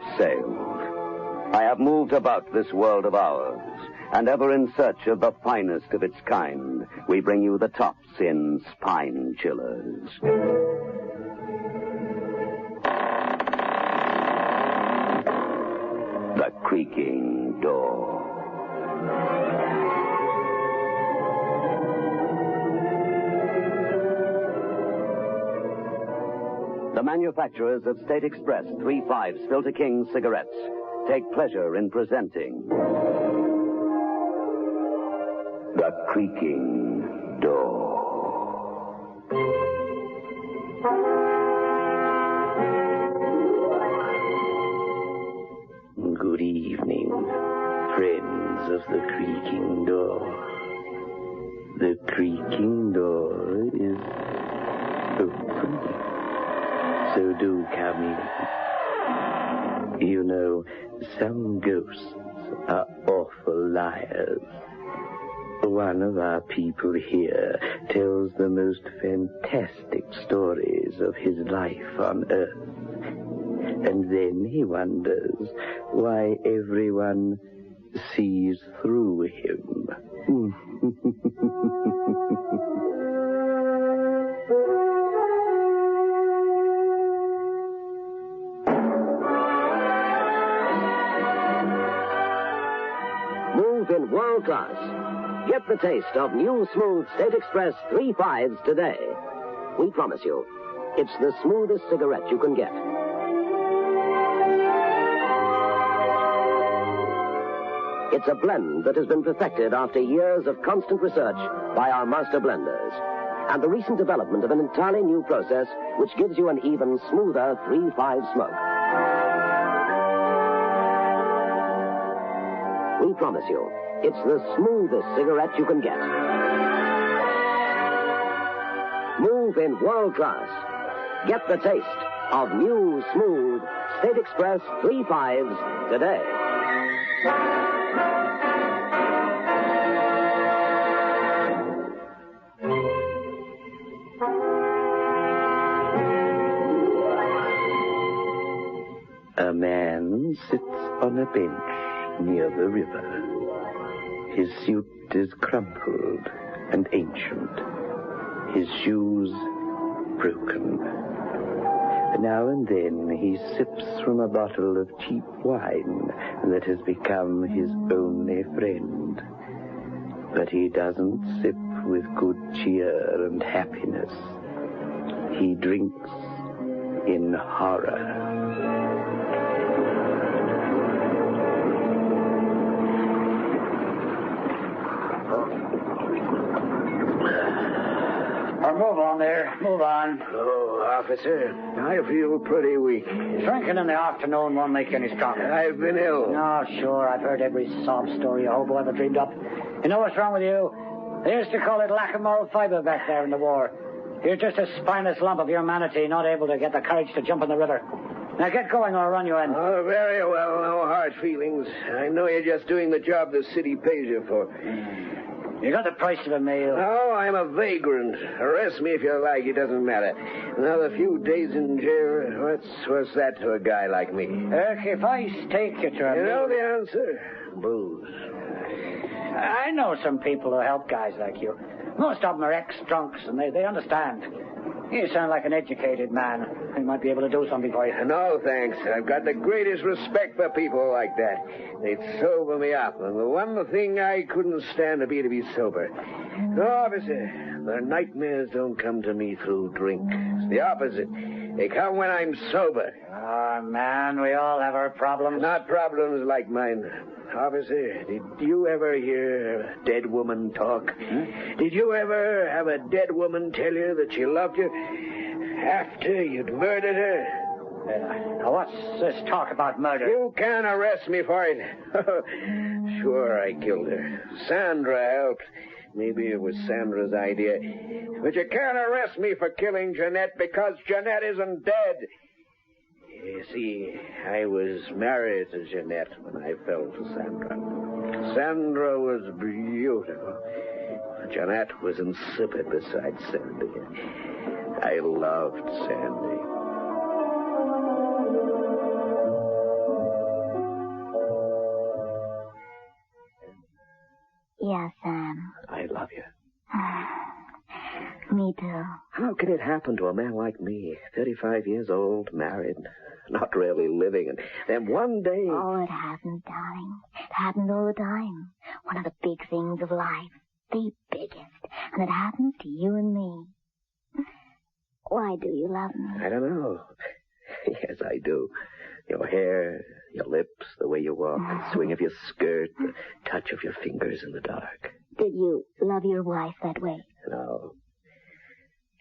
have sailed. I have moved about this world of ours, and ever in search of the finest of its kind, we bring you the tops in spine chillers. The Creaking Door. The manufacturers of State Express 3/5 Filter King cigarettes take pleasure in presenting The Creaking Door. Good evening, friends of the Creaking Door. The Creaking Door is open. So do come in. You know, some ghosts are awful liars. One of our people here tells the most fantastic stories of his life on Earth. And then he wonders why everyone sees through him. Move in world class. Get the taste of new smooth State Express 3/5s today. We promise you, it's the smoothest cigarette you can get. It's a blend that has been perfected after years of constant research by our master blenders. And the recent development of an entirely new process which gives you an even smoother 3/5 smoke. We promise you, it's the smoothest cigarette you can get. Move in world class. Get the taste of new, smooth State Express 3/5s today. A man sits on a bench near the river. His suit is crumpled and ancient. His shoes broken. Now and then he sips from a bottle of cheap wine that has become his only friend. But he doesn't sip with good cheer and happiness. He drinks in horror. Move on there. Move on. Oh, officer, I feel pretty weak. Drinking in the afternoon won't make you any stronger. I've been ill. No, sure. I've heard every sob story a hobo ever dreamed up. You know what's wrong with you? They used to call it lack of moral fiber back there in the war. You're just a spineless lump of humanity, not able to get the courage to jump in the river. Now get going or I'll run you in. Oh, very well. No hard feelings. I know you're just doing the job the city pays you for. You got the price of a meal. Oh, I'm a vagrant. Arrest me if you like. It doesn't matter. Another few days in jail. What's that to a guy like me? If I stake you to a You know meal... the answer? Booze. I know some people who help guys like you. Most of them are ex-drunks, and they understand. You sound like an educated man. He might be able to do something for you. No, thanks. I've got the greatest respect for people like that. They'd sober me up, and the one thing I couldn't stand to be sober. No, officer, the nightmares don't come to me through drink. It's the opposite. They come when I'm sober. Oh, man, we all have our problems. Not problems like mine. Officer, did you ever hear a dead woman talk? Did you ever have a dead woman tell you that she loved you after you'd murdered her? Now, what's this talk about murder? You can't arrest me for it. Sure, I killed her. Sandra helped. Maybe it was Sandra's idea. But you can't arrest me for killing Jeanette because Jeanette isn't dead. You see, I was married to Jeanette when I fell to Sandra. Sandra was beautiful. Jeanette was insipid beside Sandy. I loved Sandy. Yeah, Sam. I love you. Me too. How can it happen to a man like me, 35 years old, married, not really living, and then one day... Oh, it happens, darling. It happens all the time. One of the big things of life. The biggest. And it happens to you and me. Why do you love me? I don't know. Yes, I do. Your hair, your lips, the way you walk, the swing of your skirt, the touch of your fingers in the dark. Did you love your wife that way? No.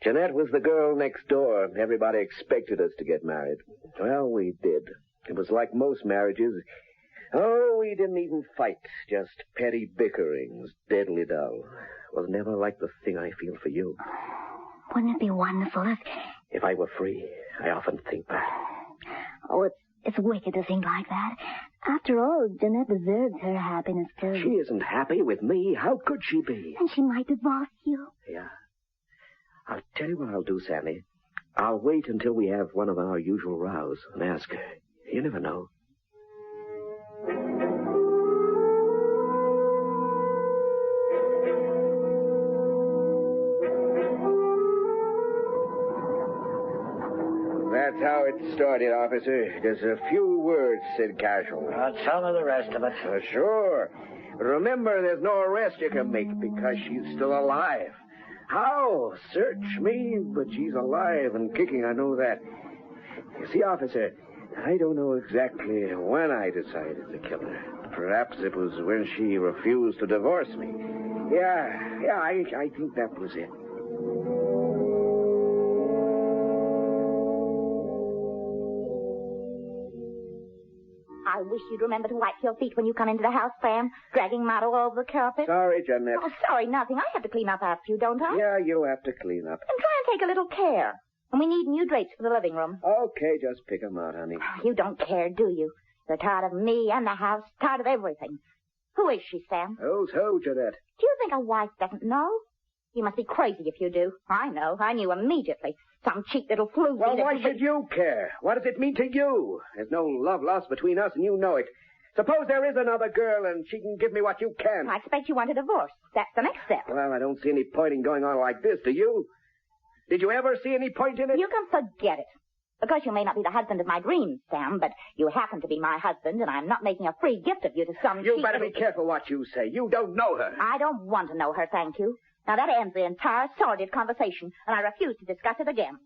Jeanette was the girl next door. Everybody expected us to get married. Well, we did. It was like most marriages. Oh, we didn't even fight. Just petty bickerings, deadly dull. Was never like the thing I feel for you. Wouldn't it be wonderful if I were free? I often think that. Oh, it's wicked to think like that. After all, Jeanette deserves her happiness, too. She isn't happy with me. How could she be? And she might divorce you. Yeah. I'll tell you what I'll do, Sammy. I'll wait until we have one of our usual rows and ask her. You never know. That's how it started, officer. Just a few words, said casual. Tell me the rest of it. Sure. But remember, there's no arrest you can make because she's still alive. How? Search me, but she's alive and kicking, I know that. You see, officer, I don't know exactly when I decided to kill her. Perhaps it was when she refused to divorce me. Yeah, I think that was it. I wish you'd remember to wipe your feet when you come into the house, Sam. Dragging mud all over the carpet. Sorry, Jeanette. Oh, sorry, nothing. I have to clean up after you, don't I? Yeah, you have to clean up. And try and take a little care. And we need new drapes for the living room. Okay, just pick 'em out, honey. You don't care, do you? You're tired of me and the house, tired of everything. Who is she, Sam? Who's who, Jeanette? Do you think a wife doesn't know? You must be crazy if you do. I know. I knew immediately. Some cheap little floozy. Well, why should you care? What does it mean to you? There's no love lost between us, and you know it. Suppose there is another girl, and she can give me what you can. I expect you want a divorce. That's the next step. Well, I don't see any point in going on like this, do you? Did you ever see any point in it? You can forget it. Because you may not be the husband of my dreams, Sam, but you happen to be my husband, and I'm not making a free gift of you to some You cheap better little... be careful what you say. You don't know her. I don't want to know her, thank you. Now, that ends the entire sordid conversation, and I refuse to discuss it again.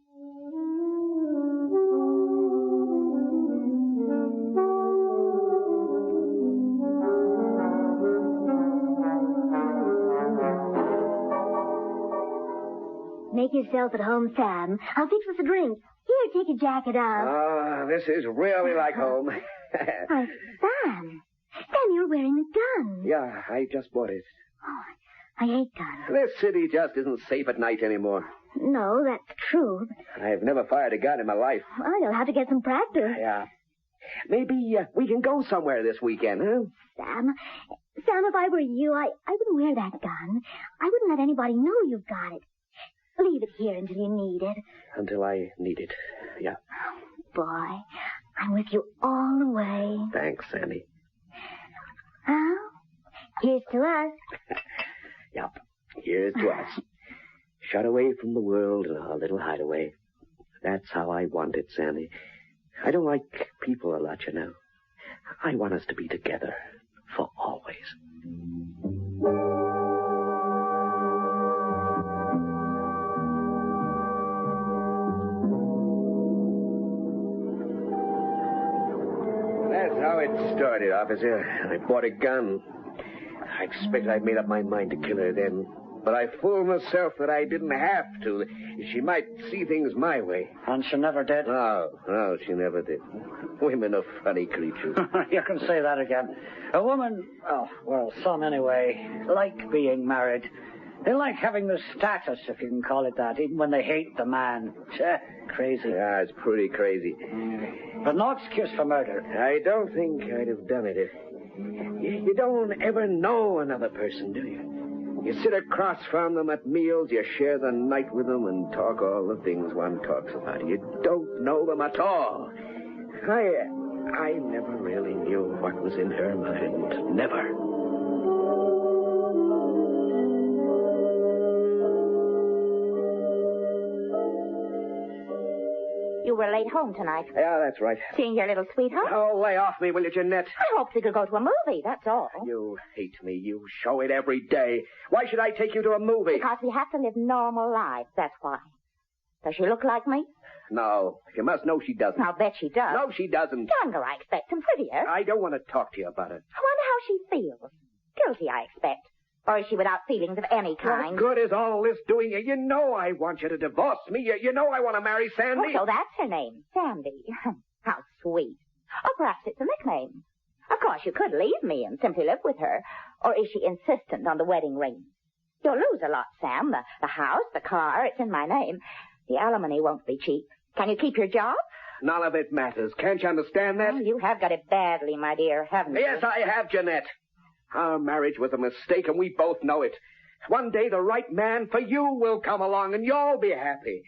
Make yourself at home, Sam. I'll fix us a drink. Here, take your jacket off. Ah, this is really like home. Why, Sam. Sam, you're wearing a gun. Yeah, I just bought it. Oh, I hate guns. This city just isn't safe at night anymore. No, that's true. I've never fired a gun in my life. Well, you'll have to get some practice. Yeah. Maybe we can go somewhere this weekend, huh? Sam, if I were you, I wouldn't wear that gun. I wouldn't let anybody know you've got it. Leave it here until you need it. Until I need it, yeah. Boy, I'm with you all the way. Thanks, Sandy. Well, here's to us. Yep, here's to us. Shut away from the world in our little hideaway. That's how I want it, Sandy. I don't like people a lot, you know. I want us to be together for always. That's how it started, officer. I bought a gun. I expect I'd made up my mind to kill her then. But I fooled myself that I didn't have to. She might see things my way. And she never did? No, she never did. Women are funny creatures. You can say that again. A woman, some anyway, like being married. They like having the status, if you can call it that, even when they hate the man. Crazy. Yeah, it's pretty crazy. But no excuse for murder. I don't think I'd have done it if... You don't ever know another person, do you? You sit across from them at meals, you share the night with them and talk all the things one talks about. You don't know them at all. I never really knew what was in her mind. Never. you were late home tonight. Yeah, that's right. Seeing your little sweetheart? Oh, lay off me, will you, Jeanette? I hoped we could go to a movie, that's all. You hate me. You show it every day. Why should I take you to a movie? Because we have to live normal lives, that's why. Does she look like me? No, you must know she doesn't. I'll bet she does. No, she doesn't. Younger, I expect, and prettier. I don't want to talk to you about it. I wonder how she feels. Guilty, I expect. Or is she without feelings of any kind? What good is all this doing you? You know I want you to divorce me. You know I want to marry Sandy. Oh, so that's her name, Sandy. How sweet. Or perhaps it's a nickname. Of course, you could leave me and simply live with her. Or is she insistent on the wedding ring? You'll lose a lot, Sam. The house, the car, it's in my name. The alimony won't be cheap. Can you keep your job? None of it matters. Can't you understand that? Well, you have got it badly, my dear, haven't you? Yes, I have, Jeanette. Our marriage was a mistake, and we both know it. One day the right man for you will come along, and you'll be happy.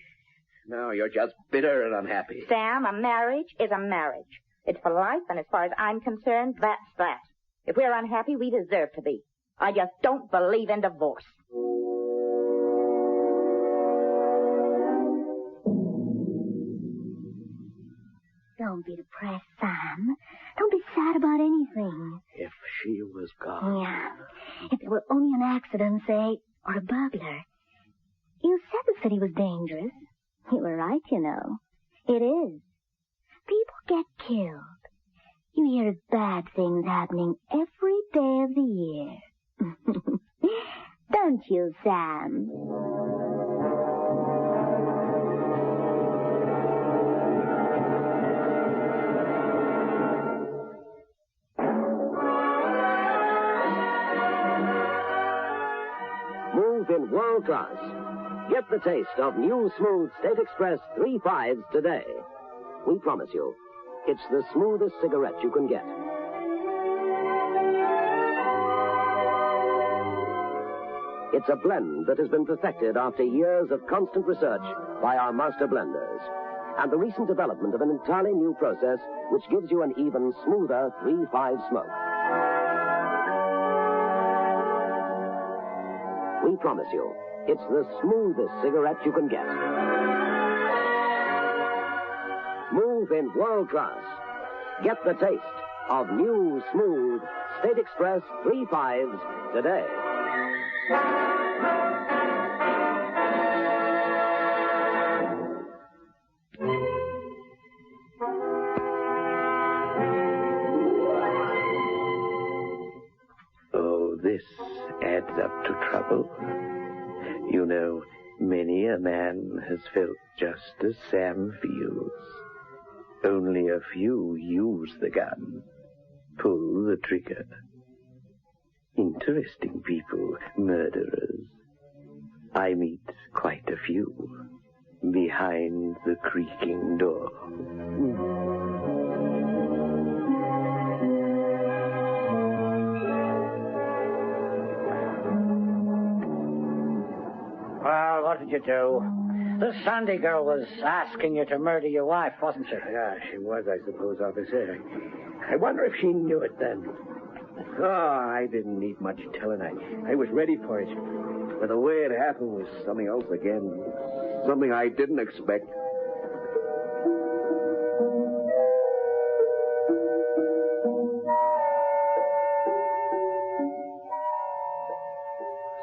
Now you're just bitter and unhappy. Sam, a marriage is a marriage. It's for life, and as far as I'm concerned, that's that. If we're unhappy, we deserve to be. I just don't believe in divorce. Don't be depressed, Sam. Don't be sad about anything. If she was gone. Yeah. If it were only an accident, say, or a burglar. You said the city was dangerous. You were right, you know. It is. People get killed. You hear of bad things happening every day of the year. Don't you, Sam? Move in world class. Get the taste of new smooth State Express 3.5s today. We promise you, it's the smoothest cigarette you can get. It's a blend that has been perfected after years of constant research by our master blenders. And the recent development of an entirely new process which gives you an even smoother 3.5 smoke. We promise you, it's the smoothest cigarette you can get. Move in world class. Get the taste of new, smooth State Express 3.5s today. Oh, this adds up to trouble. You know, many a man has felt just as Sam feels. Only a few use the gun, pull the trigger. Interesting people, murderers. I meet quite a few behind the creaking door. Well, what did you do? This Sandy girl was asking you to murder your wife, wasn't she? Yeah, she was, I suppose, officer. I wonder if she knew it then. Oh, I didn't need much telling. I was ready for it. But the way it happened was something else again. Something I didn't expect.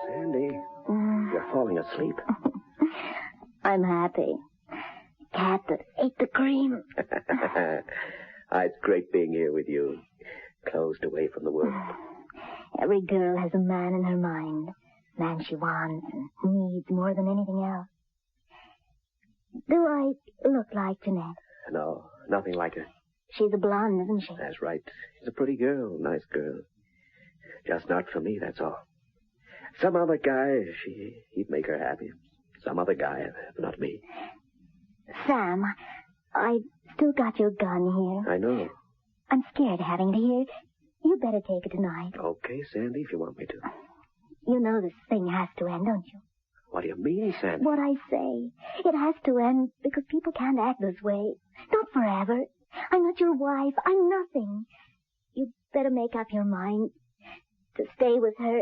Sandy, you're falling asleep. I'm happy. Cat that ate the cream. It's great being here with you, closed away from the world. Every girl has a man in her mind. Man she wants and needs more than anything else. Do I look like Jeanette? No, nothing like her. She's a blonde, isn't she? That's right. She's a pretty girl, nice girl. Just not for me, that's all. Some other guy, he'd make her happy. Some other guy, not me. Sam, I still got your gun here. I know. I'm scared of having it here. You better take it tonight. Okay, Sandy, if you want me to. You know this thing has to end, don't you? What do you mean, Sandy? What I say. It has to end because people can't act this way. Not forever. I'm not your wife. I'm nothing. You better make up your mind to stay with her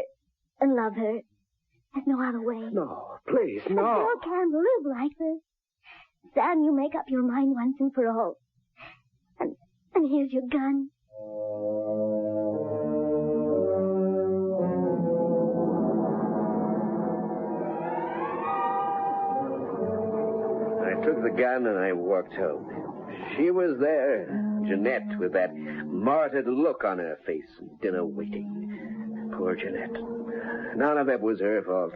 and love her. There's no other way. No, please, A no. girl can't live like this. Sam, you make up your mind once and for all. And here's your gun. I took the gun and I walked home. She was there, Jeanette, with that martyred look on her face and dinner waiting. Poor Jeanette. None of it was her fault.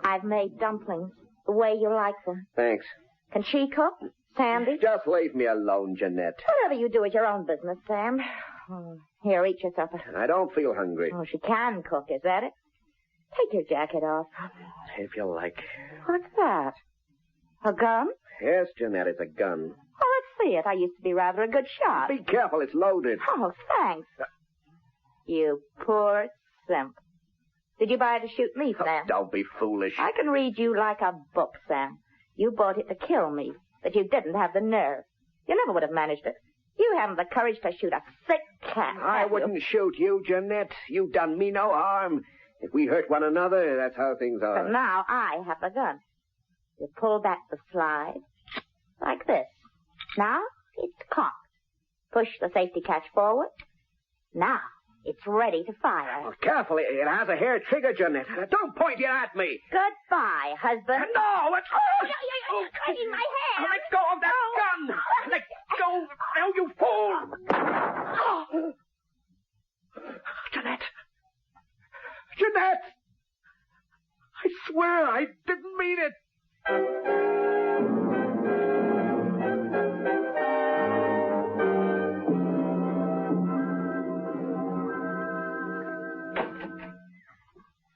I've made dumplings the way you like them. Thanks. Can she cook? Sandy? Just leave me alone, Jeanette. Whatever you do is your own business, Sam. Here, eat your supper. I don't feel hungry. Oh, she can cook, is that it? Take your jacket off. If you like. What's that? A gun? Yes, Jeanette, it's a gun. Oh, let's see it. I used to be rather a good shot. Be careful, it's loaded. Oh, thanks. You poor simp. Did you buy it to shoot me, Sam? Oh, don't be foolish. I can read you like a book, Sam. You bought it to kill me, but you didn't have the nerve. You never would have managed it. You haven't the courage to shoot a sick cat. I wouldn't shoot you, Jeanette. You've done me no harm. If we hurt one another, that's how things are. But now I have the gun. You pull back the slide, like this. Now it's cocked. Push the safety catch forward. Now it's ready to fire. Oh, careful, it has a hair trigger, Jeanette. Don't point it at me. Goodbye, husband. No, it's... Oh, in my hand. Let go of that gun. Let go. Now, you fool. Jeanette. Jeanette. I swear I didn't mean it.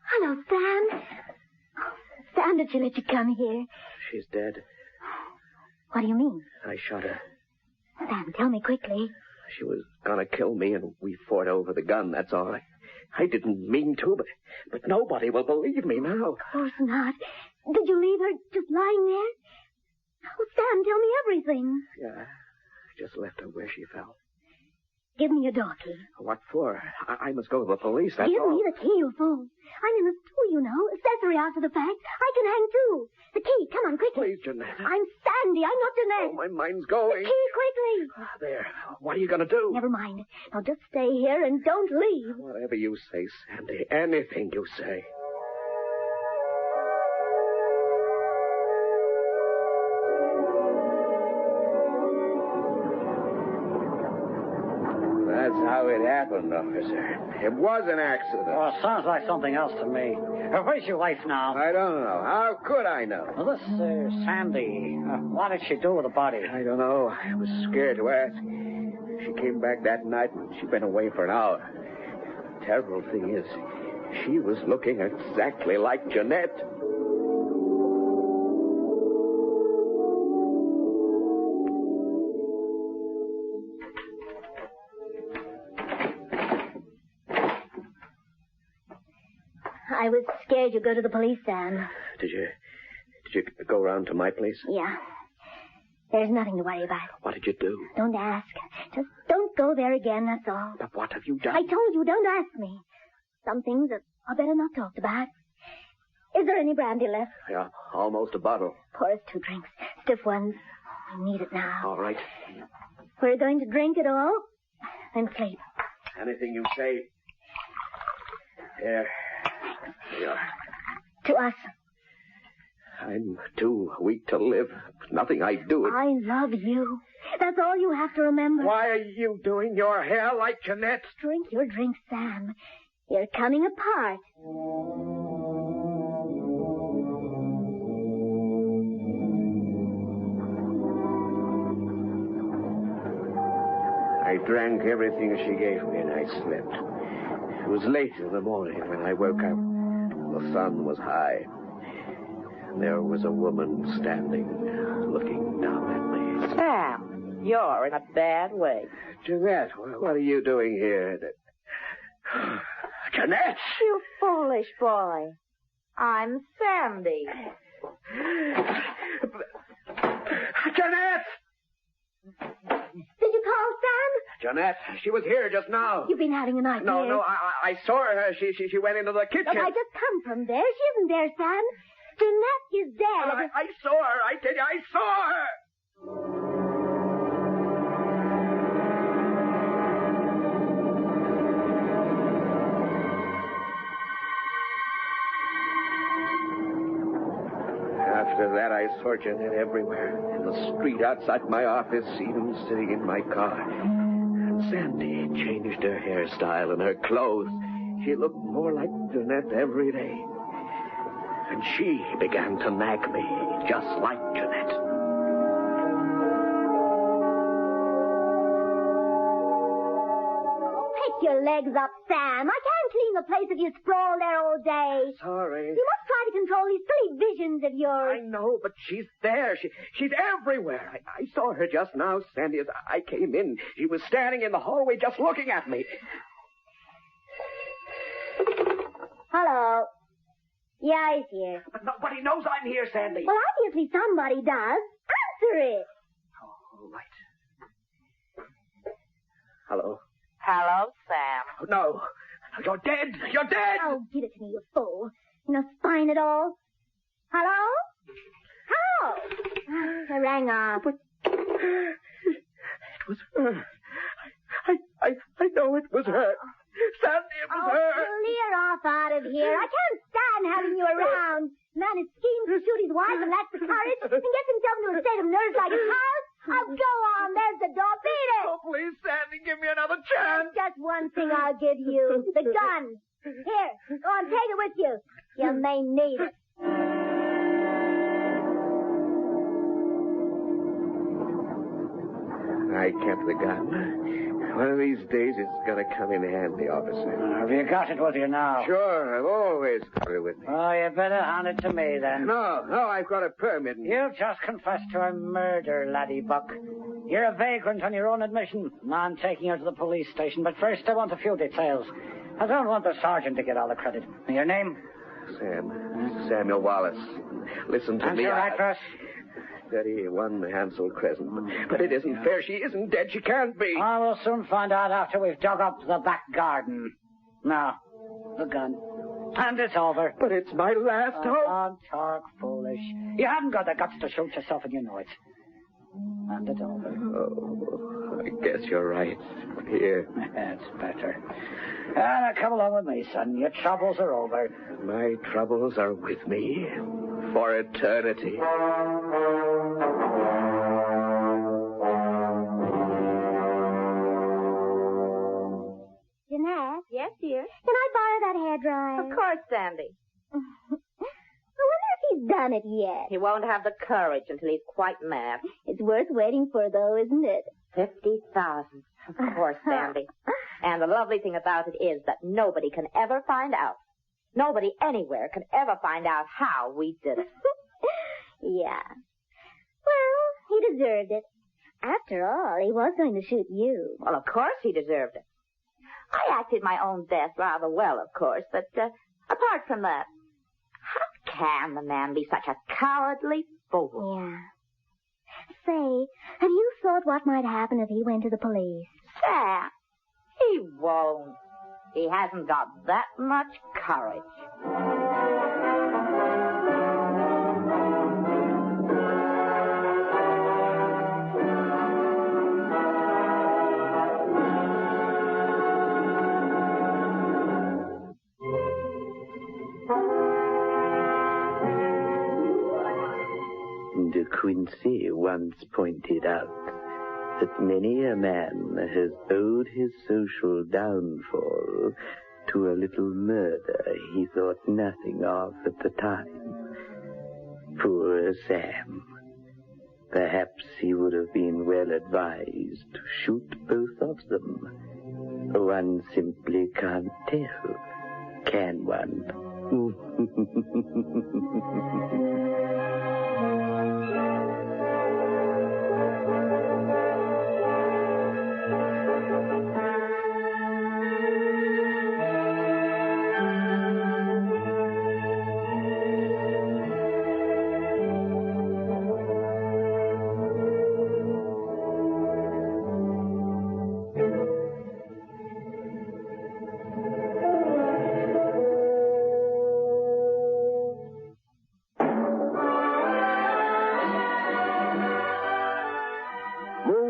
Hello, Sam. Sam, did she let you come here? She's dead. What do you mean? I shot her. Sam, tell me quickly. She was gonna kill me, and we fought over the gun, that's all. I didn't mean to, but nobody will believe me now. Of course not. Did you leave her just lying there? Oh, Sam, tell me everything. Yeah, just left her where she fell. Give me your door key. What for? I must go to the police, that's Give all. me the key, you fool. I'm in the stool, you know. Accessory after the fact. I can hang too. The key, come on, quickly. Please, Jeanette. I'm Sandy. I'm not Jeanette. Oh, my mind's going. The key, quickly. There. What are you gonna do? Never mind. Now just stay here and don't leave. Whatever you say, Sandy. Anything you say. That's how it happened, officer. It was an accident. Oh, it sounds like something else to me. Where's your wife now? I don't know. How could I know? Well, this Sandy, what did she do with the body? I don't know. I was scared to ask. She came back that night, and she'd been away for an hour. The terrible thing is, she was looking exactly like Jeanette. I was scared you'd go to the police, Sam. Did you go round to my place? Yeah. There's nothing to worry about. What did you do? Don't ask. Just don't go there again, that's all. But what have you done? I told you, don't ask me. Some things are better not talked about. Is there any brandy left? Yeah, almost a bottle. Pour us 2 drinks. Stiff ones. We need it now. All right. We're going to drink it all and sleep. Anything you say. Here you are. To us. I'm too weak to live. Nothing I do. I love you. That's all you have to remember. Why are you doing your hair like Jeanette? Drink your drink, Sam. You're coming apart. I drank everything she gave me and I slept. It was late in the morning when I woke up. The sun was high. There was a woman standing, looking down at me. Sam, you're in a bad way. Jeanette, what are you doing here? Jeanette! You foolish boy. I'm Sandy. Jeanette! Did you call, Sam? Jeanette. She was here just now. You've been having a nightmare. No, I saw her. She went into the kitchen. Look, I just come from there. She isn't there, Sam. Jeanette is dead. Well, I saw her. I tell you, I saw her. After that, I saw Jeanette everywhere. In the street outside my office, even sitting in my car. And Sandy changed her hairstyle and her clothes. She looked more like Jeanette every day. And she began to nag me, just like Jeanette. Pick your legs up, Sam. I can't clean the place if you sprawl there all day. Sorry. You must try to control these silly visions of yours. I know, but she's there. She's everywhere. I saw her just now, Sandy, as I came in. She was standing in the hallway just looking at me. Hello. Yeah, he's here. But nobody knows I'm here, Sandy. Well, obviously somebody does. Answer it. All right. Hello? Hello, Sam. No. You're dead. You're dead. Oh, give it to me, you fool. No spine at all. Hello? Hello? I rang off. But it was her. I know it was her. Sandy, it was her. Clear off out of here. I can't stand having you around. Man has schemed to shoot his wife and lacks the courage and gets himself into a state of nerves like a child. Oh, go on. There's the door. Beat it. Oh, please, Sandy, give me another chance. Just one thing I'll give you. The gun. Here, go on, take it with you. You may need it. I kept the gun. One of these days it's going to come in handy, officer. Have you got it with you now? Sure, I've always got it with me. Oh, you better hand it to me then. No, I've got a permit. You just confessed to a murder, laddie buck. You're a vagrant on your own admission. I'm taking you to the police station, but first I want a few details. I don't want the sergeant to get all the credit. Your name? Samuel Wallace. Listen to And me. your address? 31 Hansel Crescent. But it isn't fair. She isn't dead. She can't be. I will soon find out after we've dug up the back garden. Now, the gun. And it's over. But it's my last hope. Don't talk foolish. You haven't got the guts to shoot yourself, and you know it. And it's over. Oh, I guess you're right. Here. That's better. Now, come along with me, son. Your troubles are over. My troubles are with me for eternity. Jeanette? Yes, dear? Can I borrow that hairdryer? Of course, Sandy. I wonder if he's done it yet. He won't have the courage until he's quite mad. It's worth waiting for, though, isn't it? 50,000. Of course, Sandy. And the lovely thing about it is that nobody can ever find out. Nobody anywhere can ever find out how we did it. Yeah. Well, he deserved it. After all, he was going to shoot you. Well, of course he deserved it. I acted my own death rather well, of course, but apart from that, how can the man be such a cowardly fool? Yeah. Say, have you thought what might happen if he went to the police? Sam, he won't. He hasn't got that much courage. De Quincey once pointed out that many a man has owed his social downfall to a little murder he thought nothing of at the time. Poor Sam. Perhaps he would have been well advised to shoot both of them. One simply can't tell, can one?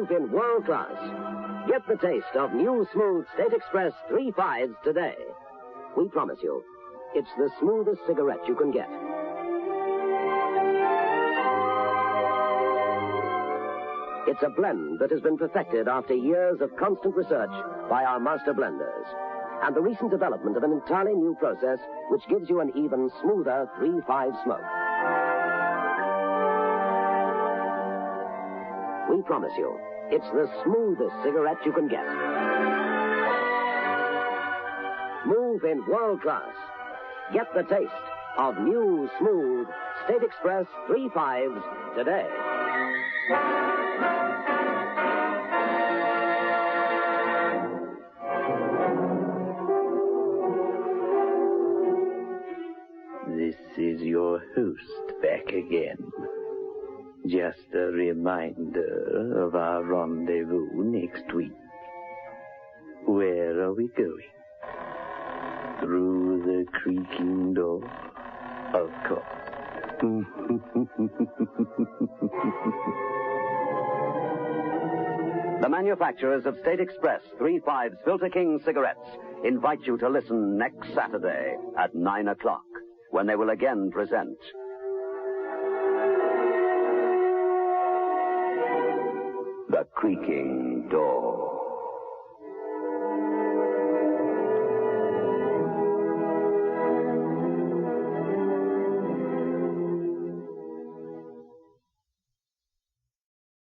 Move in world class. Get the taste of new smooth State Express 3/5s today. We promise you, it's the smoothest cigarette you can get. It's a blend that has been perfected after years of constant research by our master blenders. And the recent development of an entirely new process which gives you an even smoother 3/5 smoke. We promise you, it's the smoothest cigarette you can get. Move in world class. Get the taste of new, smooth State Express 3/5s today. This is your host back again. Just a reminder of our rendezvous next week. Where are we going? Through the creaking door? Of course. The manufacturers of State Express 3/5s Filter King cigarettes invite you to listen next Saturday at 9 o'clock, when they will again present The Creaking Door.